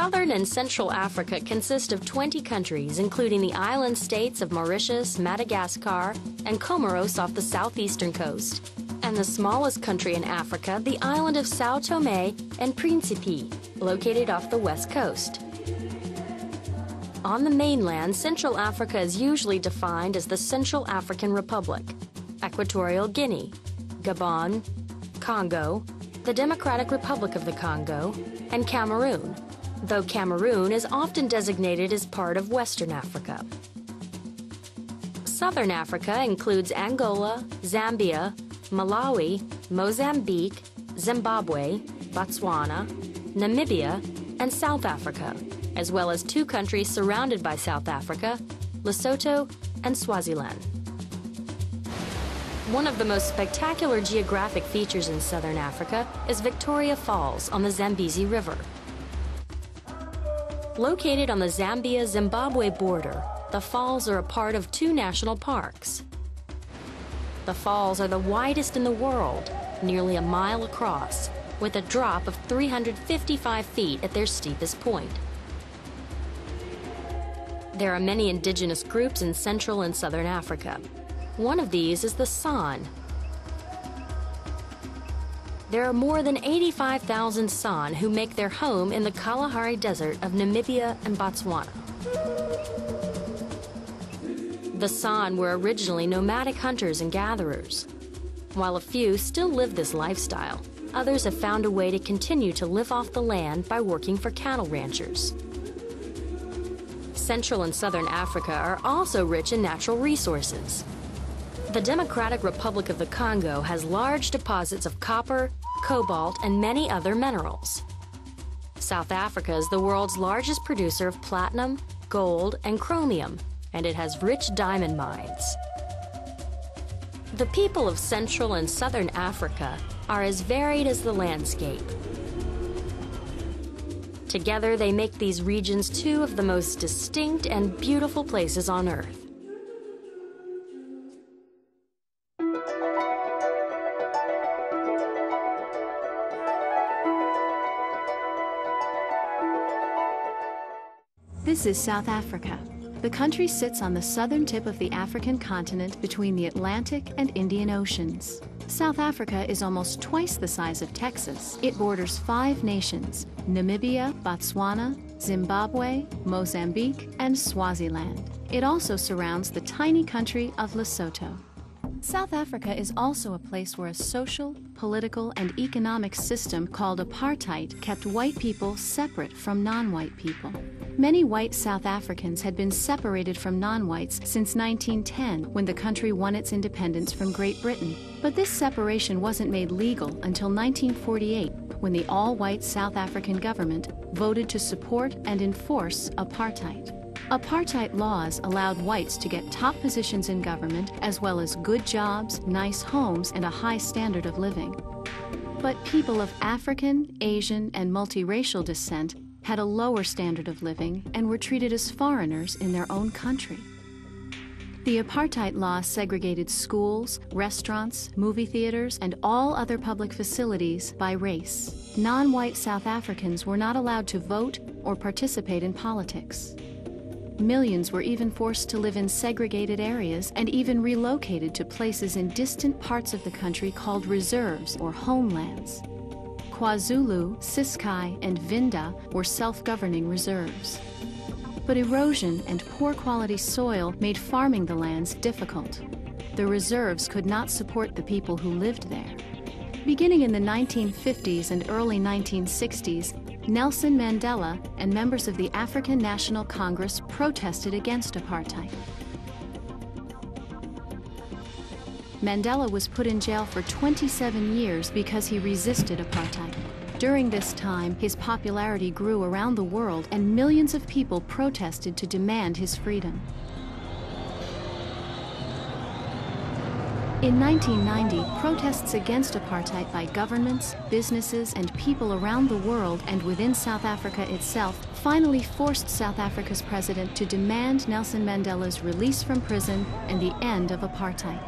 Southern and Central Africa consist of 20 countries, including the island states of Mauritius, Madagascar, and Comoros off the southeastern coast, and the smallest country in Africa, the island of São Tomé and Príncipe, located off the west coast. On the mainland, Central Africa is usually defined as the Central African Republic, Equatorial Guinea, Gabon, Congo, the Democratic Republic of the Congo, and Cameroon, though Cameroon is often designated as part of Western Africa. Southern Africa includes Angola, Zambia, Malawi, Mozambique, Zimbabwe, Botswana, Namibia, and South Africa, as well as 2 countries surrounded by South Africa, Lesotho and Swaziland. One of the most spectacular geographic features in Southern Africa is Victoria Falls on the Zambezi River. Located on the Zambia-Zimbabwe border, the falls are a part of 2 national parks. The falls are the widest in the world, nearly a mile across, with a drop of 355 feet at their steepest point. There are many indigenous groups in Central and Southern Africa. One of these is the San. There are more than 85,000 San who make their home in the Kalahari Desert of Namibia and Botswana. The San were originally nomadic hunters and gatherers. While a few still live this lifestyle, others have found a way to continue to live off the land by working for cattle ranchers. Central and Southern Africa are also rich in natural resources. The Democratic Republic of the Congo has large deposits of copper, cobalt, and many other minerals. South Africa is the world's largest producer of platinum, gold, and chromium, and it has rich diamond mines. The people of Central and Southern Africa are as varied as the landscape. Together, they make these regions 2 of the most distinct and beautiful places on Earth. This is South Africa. The country sits on the southern tip of the African continent between the Atlantic and Indian Oceans. South Africa is almost twice the size of Texas. It borders 5 nations: Namibia, Botswana, Zimbabwe, Mozambique, and Swaziland. It also surrounds the tiny country of Lesotho. South Africa is also a place where a social, political, and economic system called apartheid kept white people separate from non-white people. Many white South Africans had been separated from non-whites since 1910, when the country won its independence from Great Britain. But this separation wasn't made legal until 1948, when the all-white South African government voted to support and enforce apartheid. Apartheid laws allowed whites to get top positions in government, as well as good jobs, nice homes, and a high standard of living. But people of African, Asian, and multiracial descent had a lower standard of living and were treated as foreigners in their own country. The apartheid law segregated schools, restaurants, movie theaters, and all other public facilities by race. Non-white South Africans were not allowed to vote or participate in politics. Millions were even forced to live in segregated areas and even relocated to places in distant parts of the country called reserves or homelands. KwaZulu, Ciskei, and Vinda were self-governing reserves. But erosion and poor quality soil made farming the lands difficult. The reserves could not support the people who lived there. Beginning in the 1950s and early 1960s, Nelson Mandela and members of the African National Congress protested against apartheid. Mandela was put in jail for 27 years because he resisted apartheid. During this time, his popularity grew around the world and millions of people protested to demand his freedom. In 1990, protests against apartheid by governments, businesses, and people around the world and within South Africa itself finally forced South Africa's president to demand Nelson Mandela's release from prison and the end of apartheid.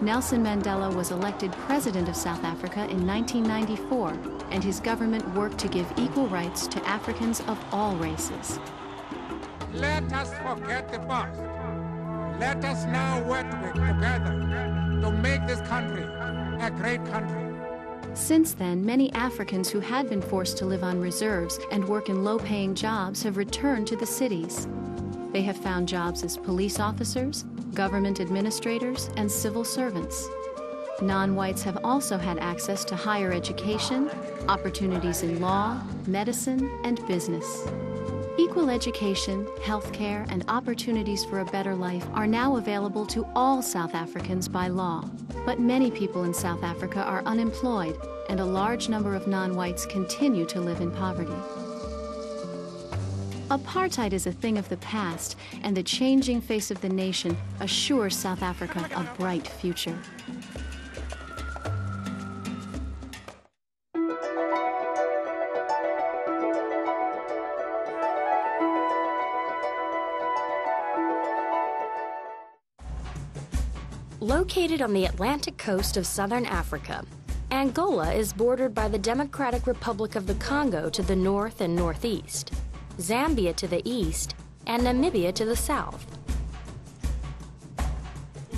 Nelson Mandela was elected President of South Africa in 1994, and his government worked to give equal rights to Africans of all races. Let us forget the past. Let us now work together to make this country a great country. Since then, many Africans who had been forced to live on reserves and work in low-paying jobs have returned to the cities. They have found jobs as police officers, government administrators, and civil servants. Non-whites have also had access to higher education, opportunities in law, medicine, and business. Equal education, healthcare, and opportunities for a better life are now available to all South Africans by law. But many people in South Africa are unemployed, and a large number of non-whites continue to live in poverty. Apartheid is a thing of the past, and the changing face of the nation assures South Africa a bright future. Located on the Atlantic coast of southern Africa, Angola is bordered by the Democratic Republic of the Congo to the north and northeast, Zambia to the east, and Namibia to the south.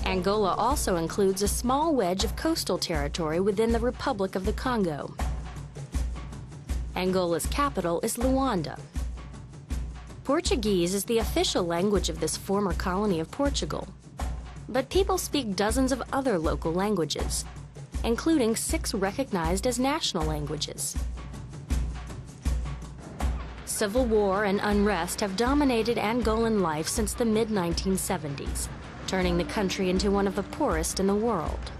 Angola also includes a small wedge of coastal territory within the Republic of the Congo. Angola's capital is Luanda. Portuguese is the official language of this former colony of Portugal, but people speak dozens of other local languages, including 6 recognized as national languages. Civil war and unrest have dominated Angolan life since the mid-1970s, turning the country into one of the poorest in the world.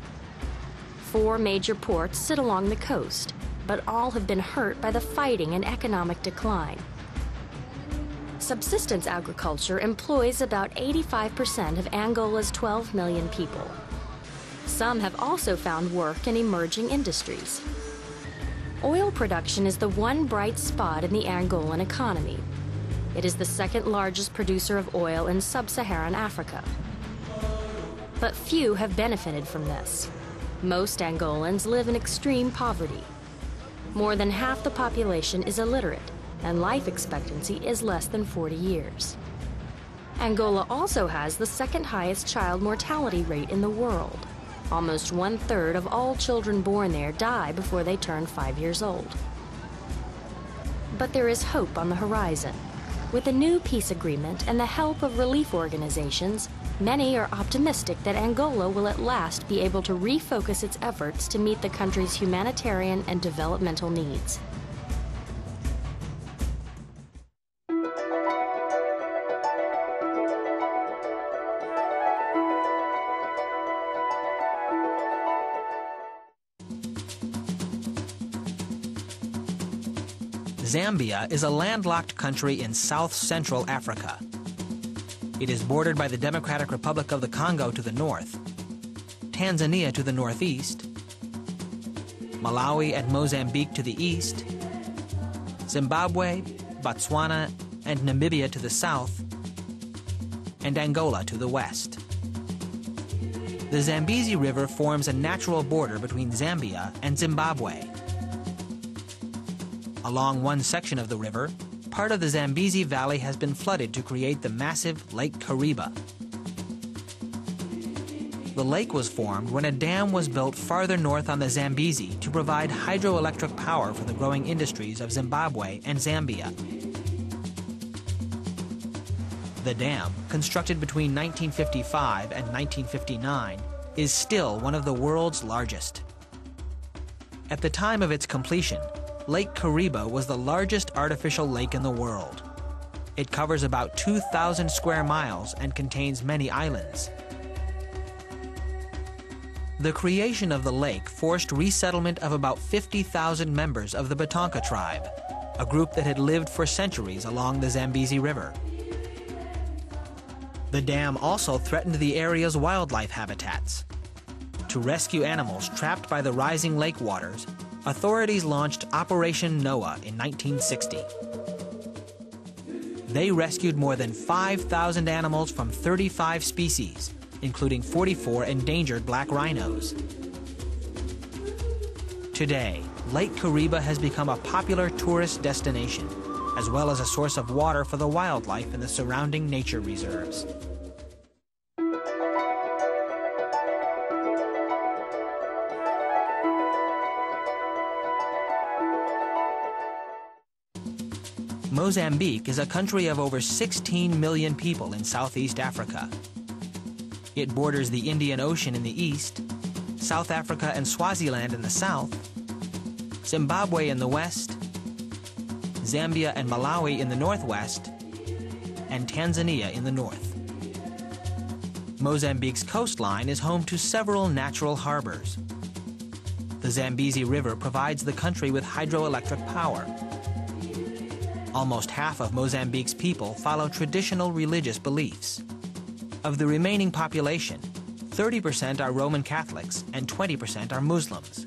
4 major ports sit along the coast, but all have been hurt by the fighting and economic decline. Subsistence agriculture employs about 85% of Angola's 12 million people. Some have also found work in emerging industries. Oil production is the one bright spot in the Angolan economy. It is the second largest producer of oil in sub-Saharan Africa. But few have benefited from this. Most Angolans live in extreme poverty. More than half the population is illiterate, and life expectancy is less than 40 years. Angola also has the second highest child mortality rate in the world. Almost 1/3 of all children born there die before they turn 5 years old. But there is hope on the horizon. With a new peace agreement and the help of relief organizations, many are optimistic that Angola will at last be able to refocus its efforts to meet the country's humanitarian and developmental needs. Zambia is a landlocked country in south-central Africa. It is bordered by the Democratic Republic of the Congo to the north, Tanzania to the northeast, Malawi and Mozambique to the east, Zimbabwe, Botswana, and Namibia to the south, and Angola to the west. The Zambezi River forms a natural border between Zambia and Zimbabwe. Along one section of the river, part of the Zambezi Valley has been flooded to create the massive Lake Kariba. The lake was formed when a dam was built farther north on the Zambezi to provide hydroelectric power for the growing industries of Zimbabwe and Zambia. The dam, constructed between 1955 and 1959, is still one of the world's largest. At the time of its completion, Lake Kariba was the largest artificial lake in the world. It covers about 2,000 square miles and contains many islands. The creation of the lake forced resettlement of about 50,000 members of the Batonka tribe, a group that had lived for centuries along the Zambezi River. The dam also threatened the area's wildlife habitats. To rescue animals trapped by the rising lake waters, authorities launched Operation Noah in 1960. They rescued more than 5,000 animals from 35 species, including 44 endangered black rhinos. Today, Lake Kariba has become a popular tourist destination, as well as a source of water for the wildlife in the surrounding nature reserves. Mozambique is a country of over 16 million people in Southeast Africa. It borders the Indian Ocean in the east, South Africa and Swaziland in the south, Zimbabwe in the west, Zambia and Malawi in the northwest, and Tanzania in the north. Mozambique's coastline is home to several natural harbors. The Zambezi River provides the country with hydroelectric power. Almost half of Mozambique's people follow traditional religious beliefs. Of the remaining population, 30% are Roman Catholics and 20% are Muslims.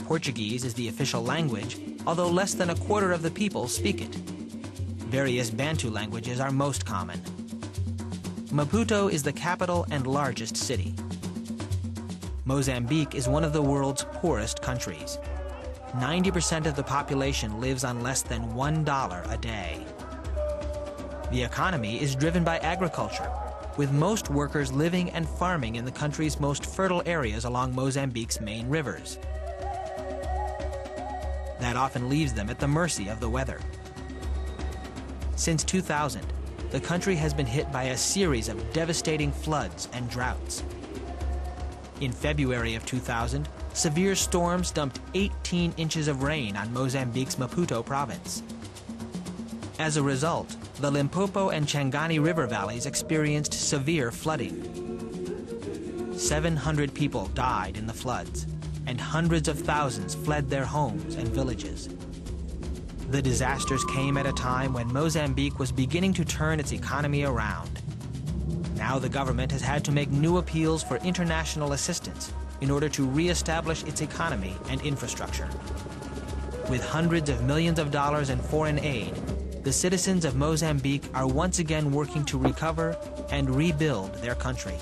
Portuguese is the official language, although less than a quarter of the people speak it. Various Bantu languages are most common. Maputo is the capital and largest city. Mozambique is one of the world's poorest countries. 90% of the population lives on less than $1 a day. The economy is driven by agriculture, with most workers living and farming in the country's most fertile areas along Mozambique's main rivers. That often leaves them at the mercy of the weather. Since 2000, the country has been hit by a series of devastating floods and droughts. In February of 2000, severe storms dumped 18 inches of rain on Mozambique's Maputo province. As a result, the Limpopo and Changani river valleys experienced severe flooding. 700 people died in the floods, and hundreds of thousands fled their homes and villages. The disasters came at a time when Mozambique was beginning to turn its economy around. Now the government has had to make new appeals for international assistance in order to re-establish its economy and infrastructure. With hundreds of millions of dollars in foreign aid, the citizens of Mozambique are once again working to recover and rebuild their country.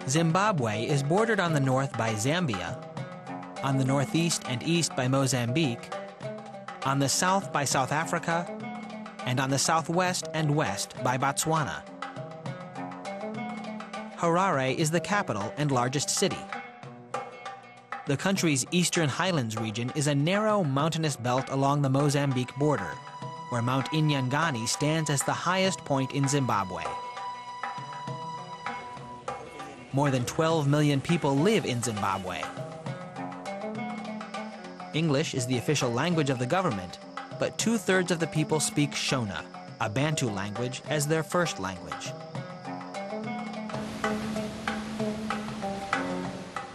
Zimbabwe is bordered on the north by Zambia, on the northeast and east by Mozambique, on the south by South Africa, and on the southwest and west by Botswana. Harare is the capital and largest city. The country's eastern highlands region is a narrow mountainous belt along the Mozambique border, where Mount Inyangani stands as the highest point in Zimbabwe. More than 12 million people live in Zimbabwe. English is the official language of the government, but 2/3 of the people speak Shona, a Bantu language, as their first language.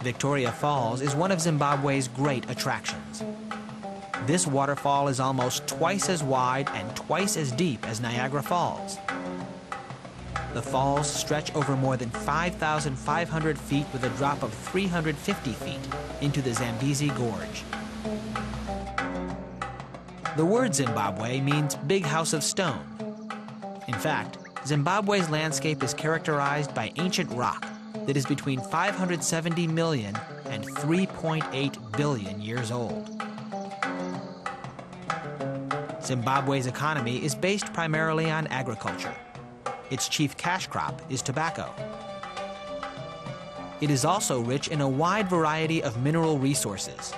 Victoria Falls is one of Zimbabwe's great attractions. This waterfall is almost twice as wide and twice as deep as Niagara Falls. The falls stretch over more than 5,500 feet with a drop of 350 feet into the Zambezi Gorge. The word Zimbabwe means big house of stone. In fact, Zimbabwe's landscape is characterized by ancient rock that is between 570 million and 3.8 billion years old. Zimbabwe's economy is based primarily on agriculture. Its chief cash crop is tobacco. It is also rich in a wide variety of mineral resources.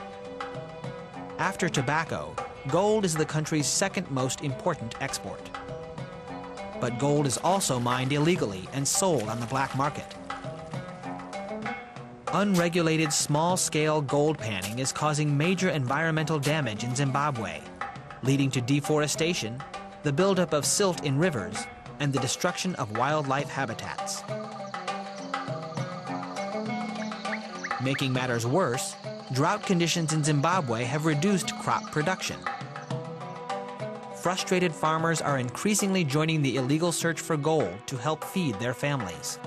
After tobacco, gold is the country's second most important export. But gold is also mined illegally and sold on the black market. Unregulated small-scale gold panning is causing major environmental damage in Zimbabwe, leading to deforestation, the buildup of silt in rivers, and the destruction of wildlife habitats. Making matters worse, drought conditions in Zimbabwe have reduced crop production. Frustrated farmers are increasingly joining the illegal search for gold to help feed their families.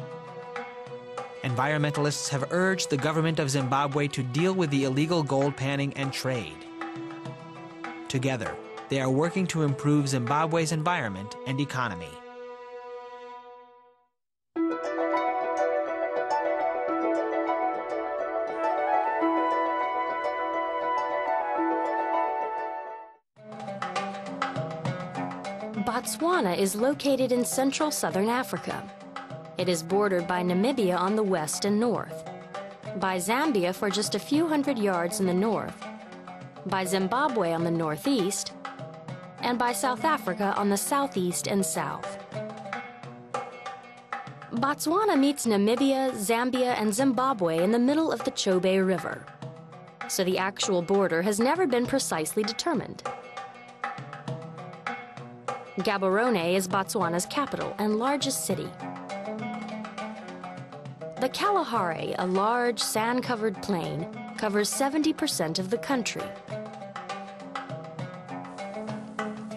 Environmentalists have urged the government of Zimbabwe to deal with the illegal gold panning and trade. Together, they are working to improve Zimbabwe's environment and economy. Botswana is located in central southern Africa. It is bordered by Namibia on the west and north, by Zambia for just a few hundred yards in the north, by Zimbabwe on the northeast, and by South Africa on the southeast and south. Botswana meets Namibia, Zambia, and Zimbabwe in the middle of the Chobe River, so the actual border has never been precisely determined. Gaborone is Botswana's capital and largest city. The Kalahari, a large sand-covered plain, covers 70% of the country.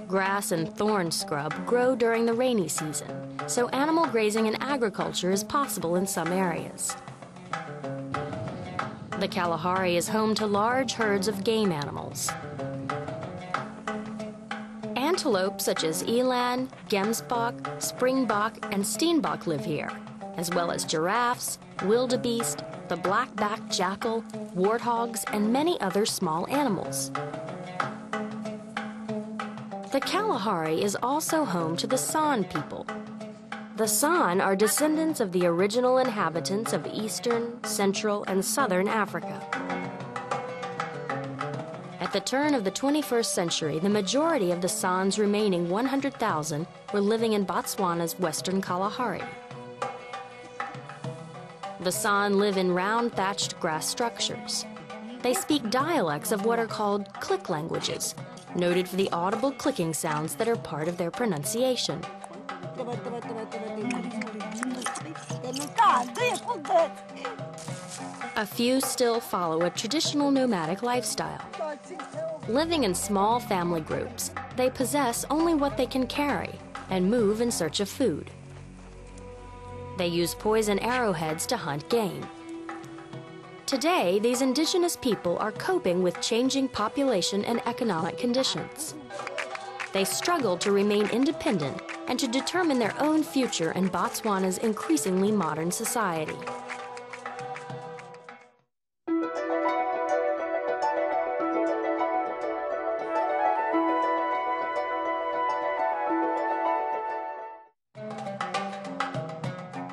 Grass and thorn scrub grow during the rainy season, so animal grazing and agriculture is possible in some areas. The Kalahari is home to large herds of game animals. Antelope such as eland, gemsbok, springbok, and steenbok live here, as well as giraffes, wildebeest, the black-backed jackal, warthogs, and many other small animals. The Kalahari is also home to the San people. The San are descendants of the original inhabitants of eastern, central, and southern Africa. At the turn of the 21st century, the majority of the San's remaining 100,000 were living in Botswana's western Kalahari. The San live in round thatched grass structures. They speak dialects of what are called click languages, noted for the audible clicking sounds that are part of their pronunciation. A few still follow a traditional nomadic lifestyle. Living in small family groups, they possess only what they can carry and move in search of food. They use poison arrowheads to hunt game. Today, these indigenous people are coping with changing population and economic conditions. They struggle to remain independent and to determine their own future in Botswana's increasingly modern society.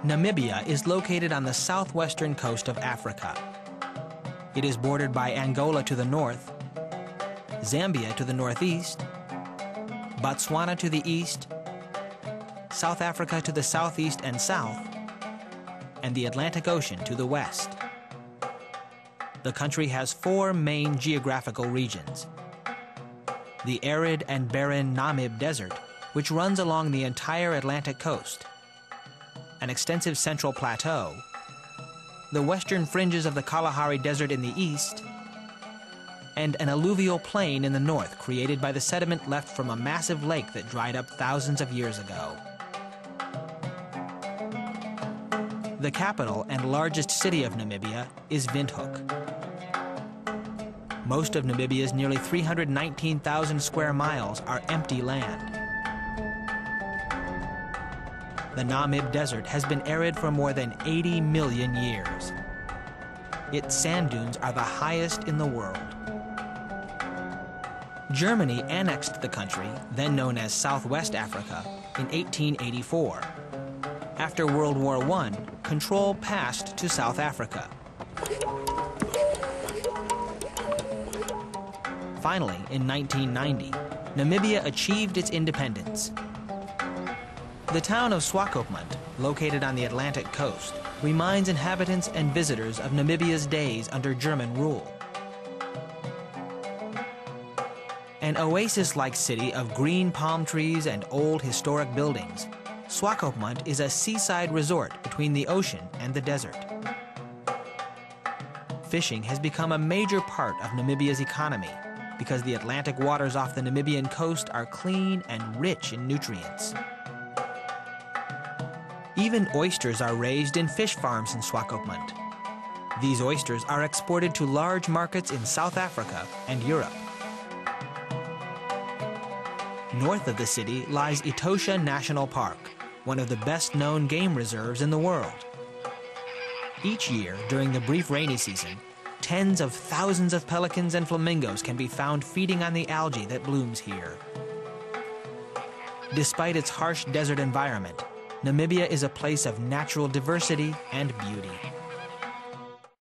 Namibia is located on the southwestern coast of Africa. It is bordered by Angola to the north, Zambia to the northeast, Botswana to the east, South Africa to the southeast and south, and the Atlantic Ocean to the west. The country has 4 main geographical regions: the arid and barren Namib Desert, which runs along the entire Atlantic coast, an extensive central plateau, the western fringes of the Kalahari Desert in the east, and an alluvial plain in the north created by the sediment left from a massive lake that dried up thousands of years ago. The capital and largest city of Namibia is Windhoek. Most of Namibia's nearly 319,000 square miles are empty land. The Namib Desert has been arid for more than 80 million years. Its sand dunes are the highest in the world. Germany annexed the country, then known as Southwest Africa, in 1884. After World War I, control passed to South Africa. Finally, in 1990, Namibia achieved its independence. The town of Swakopmund, located on the Atlantic coast, reminds inhabitants and visitors of Namibia's days under German rule. An oasis-like city of green palm trees and old historic buildings, Swakopmund is a seaside resort between the ocean and the desert. Fishing has become a major part of Namibia's economy because the Atlantic waters off the Namibian coast are clean and rich in nutrients. Even oysters are raised in fish farms in Swakopmund. These oysters are exported to large markets in South Africa and Europe. North of the city lies Etosha National Park, one of the best-known game reserves in the world. Each year, during the brief rainy season, tens of thousands of pelicans and flamingos can be found feeding on the algae that blooms here. Despite its harsh desert environment, Namibia is a place of natural diversity and beauty.